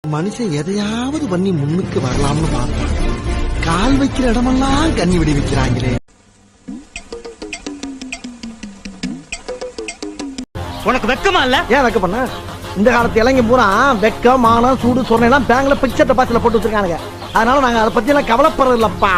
மனுஷன் எதையாவது பண்ணி முன்னுக்கு வரலாம்னு பார்த்தான். கால் வைக்கிற இடமெல்லாம் கண்ணி விடி வைக்கிறாங்களே. உனக்கு வெக்கமா இல்ல? ஏன் வெக்க பண்ண? இந்த காலத்து இளைஞ பூரா வெக்கம், மானம், சூடு சொன்னா பேங்க்ல பிக்சர் டெபாசிட்ல போட்டு வச்சிருக்கானுங்க. அதனால நாங்க அதை பத்தி எல்லாம் கவலைப்படுறது இல்லப்பா.